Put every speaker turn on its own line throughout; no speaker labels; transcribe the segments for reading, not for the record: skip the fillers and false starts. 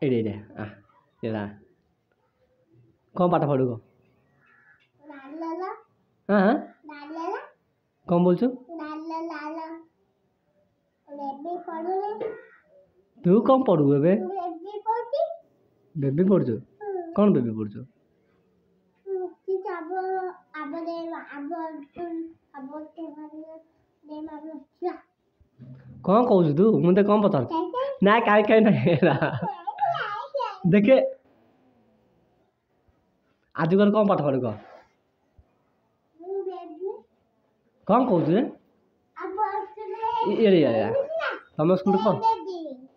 ଏଇଟା ଏଇଟା କ'ଣ ପାଠ ପଢ଼ୁ କହ? ହଁ କ'ଣ ବୋଲଛୁ? ତୁ କ'ଣ ପଢ଼ୁ ଏବେ? ବେବି ପଢ଼ୁଛୁ? କ'ଣ ବେବି ପଢ଼ୁଛୁ? କ'ଣ କହୁଛୁ ତୁ? ମୁଁ ତ କ'ଣ ପଚାରୁଛୁ? ନା କାହିଁ ନାହିଁ ଦେଖେ ଆଜିକାଲି କ'ଣ ପାଠ ପଢ଼ୁ କହ? କ'ଣ କହୁଛୁ ଯେ? ତମ ସ୍କୁଲ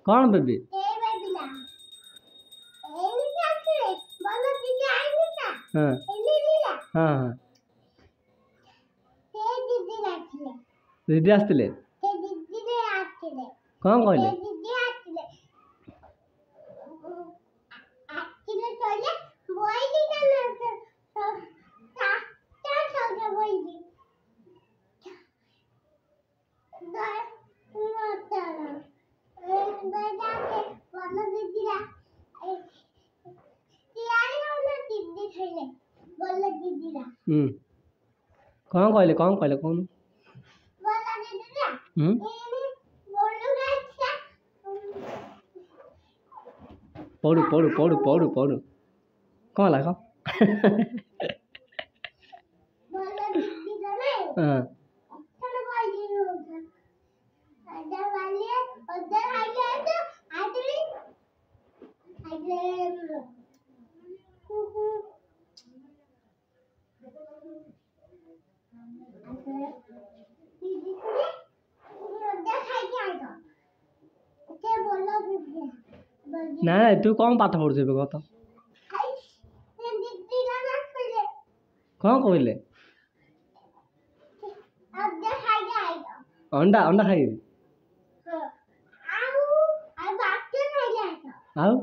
କ'ଣ ବେବି? ହଁ ହଁ ହଁ ଦିଦି ଆସିଥିଲେ କ'ଣ କହିଲେ? କ'ଣ କହିଲେ କହୁନୁ? ପଢ଼ୁ କ'ଣ ହେଲା କହ? ହଁ ନା ତୁ କ'ଣ ପାଠ ପଢ଼ୁଛୁ ଏବେ କହ ତ? କ'ଣ କହିଲେ? ଅଣ୍ଡା ଖାଇବି ଆଉ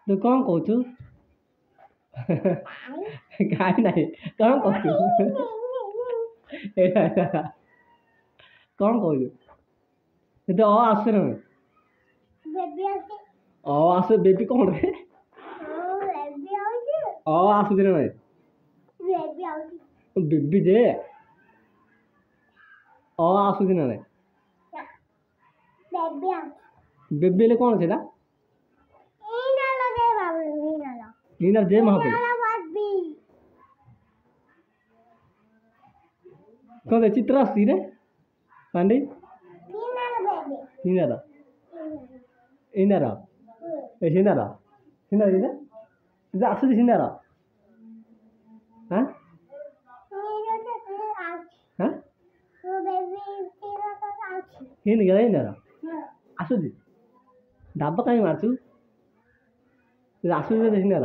ତୁ କ'ଣ କହୁଛୁ? କାହିଁ ନାହିଁ କ'ଣ କହୁଛୁ? କ'ଣ କହୁଛୁ? ତତେ ଆସେ ନା ଆସେ ବେବି କ'ଣ ରେ ଆସୁଛି ନା ନାଇଁ ବେବି ଯେ ଆସୁଛି ନା ନାଇଁ ବେବି ହେଲେ କ'ଣ ସେଇଟା? ଯେ ମହାପି କ'ଣ ଚିତ୍ର ଆସୁଛି ରେ ପାଣ୍ଡି ସିନାର ଆସୁଛି ସିନାର ଆସୁଛି ଡାବ କାହିଁ ମାରୁଛୁ? ଆସୁଛି ସିନାର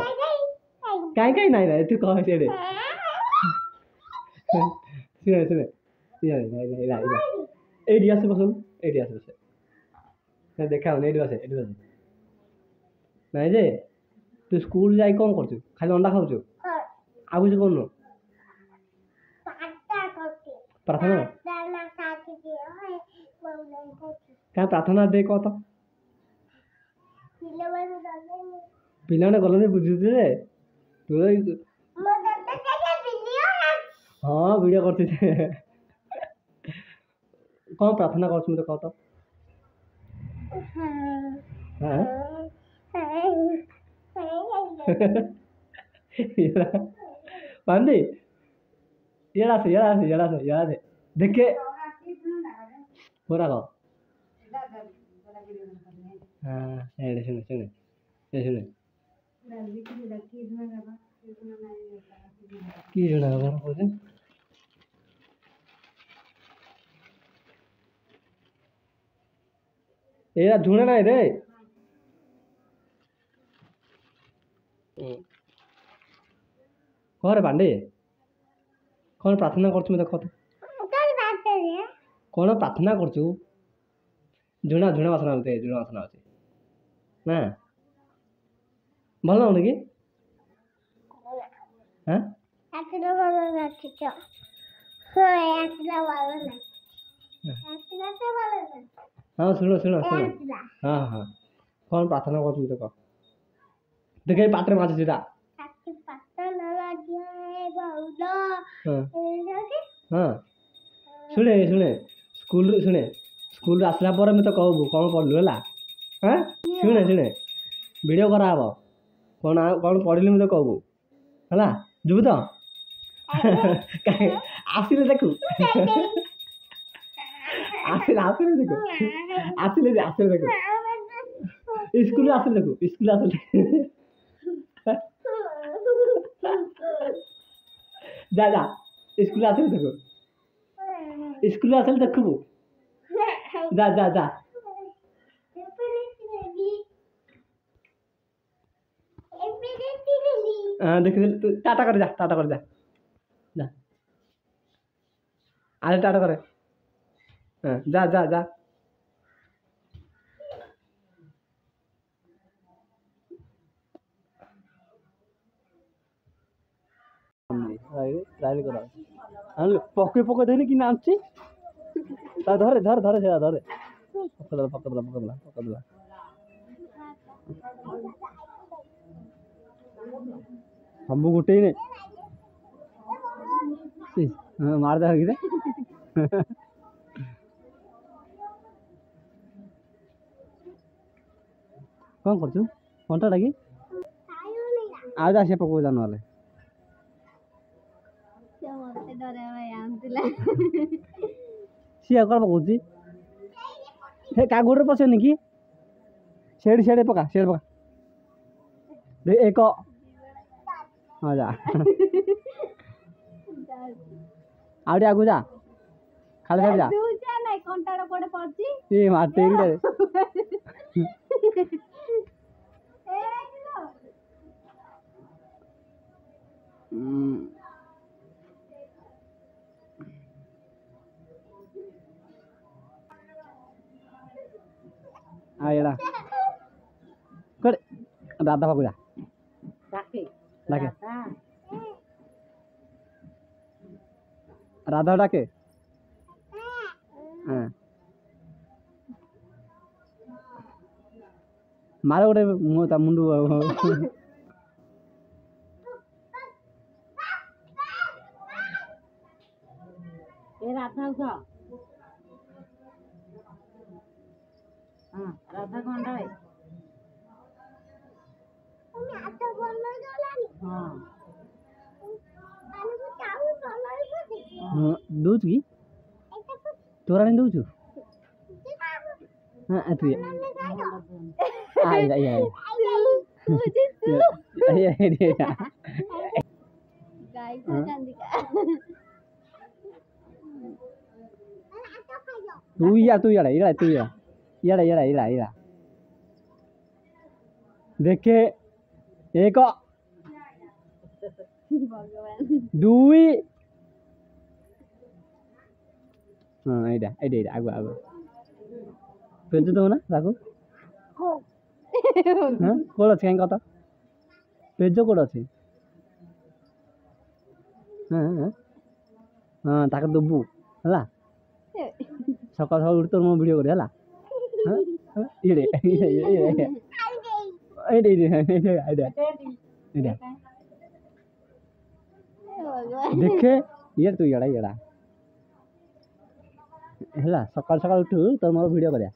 କାହିଁ ନାଇଁ ତୁ କହ ସିଆଡ଼େ ଶୁଣେ ଏଇଠି ଆସେ ବସୁନୁ ଏଇଠି ଆସେ ବସେ ଦେଖା ହଉନି ଏଇଠି ବସେ ନାଇଁ ଯେ ତୁ ସ୍କୁଲ ଯାଇ କ'ଣ କରୁଛୁ? ଖାଲି ଅଣ୍ଡା ଖାଉଛୁ ଆଉ କିଛି କରୁନୁ? ପ୍ରାର୍ଥନା କାହିଁ ପ୍ରାର୍ଥନା ଦେ କହ ତ ପିଲାମାନେ ଗଲେନି ବୁଝୁଛୁ ଯେ ତୁ ହଁ ଭିଡ଼ିଓ କରୁଛୁ କ'ଣ ପ୍ରାର୍ଥନା କରୁଛୁ ମୋତେ କହ ତ? ପାଣ୍ଡି ଇଆଡ଼େ ଆସେ ଦେଖେ ପୁରା କହ ଶୁଣେ କି ଜଣା କହୁଛୁ? ଏଇଟା ଝୁଣା ନାହିଁ ରେ କହରେ ପାଣ୍ଡି କ'ଣ ପ୍ରାର୍ଥନା କରୁଛୁ ମୋତେ କହ ତ? କ'ଣ ପ୍ରାର୍ଥନା କରୁଛୁ? ଝୁଣା ଝୁଣା ବାସନା ହଉଥାଏ ଝୁଣା ବାସନା ଅଛି ନା ଭଲ ଲାଗୁନି କି হ্যাঁ
এতটা ভালো লাগছে তো হ্যাঁ এতটা ভালো লাগছে এতটা ভালো লাগছে
হ্যাঁ শুনো শুনো শুনো
এতটা
হ্যাঁ হ্যাঁ কখন প্রার্থনা করছো দেখো দেখে এই পাত্রে মাছ যেটা
আজকে পাতা না লাগিয়ে বাউলা
হ্যাঁ
এটাকে
হ্যাঁ ଶୁଣେ ଶୁଣେ ସ୍କୁଲରୁ ଆସିଲା ପରେ ମୁଁ ତ କହିବୁ କ'ଣ ପଢ଼ିଲୁ ହେଲା ହଁ ଶୁଣେ ଶୁଣେ ଭିଡ଼ିଓ କରାହେବ କ'ଣ କ'ଣ ପଢ଼ିଲୁ ମୁଁ ତ କହିବୁ ହେଲା ଯିବୁ ତ ଆସିଲେ ଦେଖୁ ଆସିଲେ ଦେଖୁ ଆସିଲେ ଦେଖୁ ସ୍କୁଲରୁ ଆସିଲେ ଦେଖୁ ସ୍କୁଲରୁ ଆସିଲେ ଯା ଯା ସ୍କୁଲରୁ ଆସିଲେ ଦେଖୁ স্কুলে আসলে দেখবো যা যা যা দেখি টাটা করে যা টাটা করে যা যা আরে টাটা করে হ্যাঁ যা যা যা রাইল করা আমি পকে পকে ধরে কি নামছি তা ধরে ধরে ধরে সেটা ধরে পকড়লা ସବୁ ଗୋଟେ ହିଁ ମାର ଦେ କିରେ କ'ଣ କରୁଛୁ କଣ୍ଟାଟା କି ଆଉ ଯା ସେ ପକଉ ଯା ନହେଲେ ସିଏ କ'ଣ ପକଉଛି ସେ କା ଗୋଡ଼ରେ ପଶେନି କି ସେଠି ସେଠି ପକା ଏକ ହଁ ଯା ଆଉ ଟିକେ ଆଗକୁ ଯା ଖାଲି ଖାଲି ଯା ଏ ମାଟି ଏଇଟା କୁଆଡ଼େ ଦାଦା ପାଖକୁ ଯା ଡାକେ ରାଧା ଡାକେ ହଁ ମାର ଗୋଟେ ତା ମୁଣ୍ଡ
ରାଧା କଣ୍ଟା
ଦଉଛୁ କି ତୋରାଣି ଦଉଛୁ ହଁ ଇଆଡ଼େ ଦେଖେ ଏକ ଦୁଇ ହଁ ଏଇଟା ଆଗ ପେଜ ଦେବ ନା ତାକୁ ହଁ କେଉଁଠି ଅଛି କାହିଁ କତ ପେଜ କେଉଁଠି ଅଛି ହଁ ହଁ ତାକୁ ଦେବୁ ହେଲା ସକାଳୁ ସକାଳୁ ଉଠି ତୋର ମୋ ଭିଡ଼ିଓ କରି ହେଲା ଦେଖେ ଇଏ ତୁ ଇଆଡ଼ା ହେଲା ସକାଳୁ ସକାଳୁ ଉଠୁ ତୋର ମୋର ଭିଡ଼ିଓ କରିବା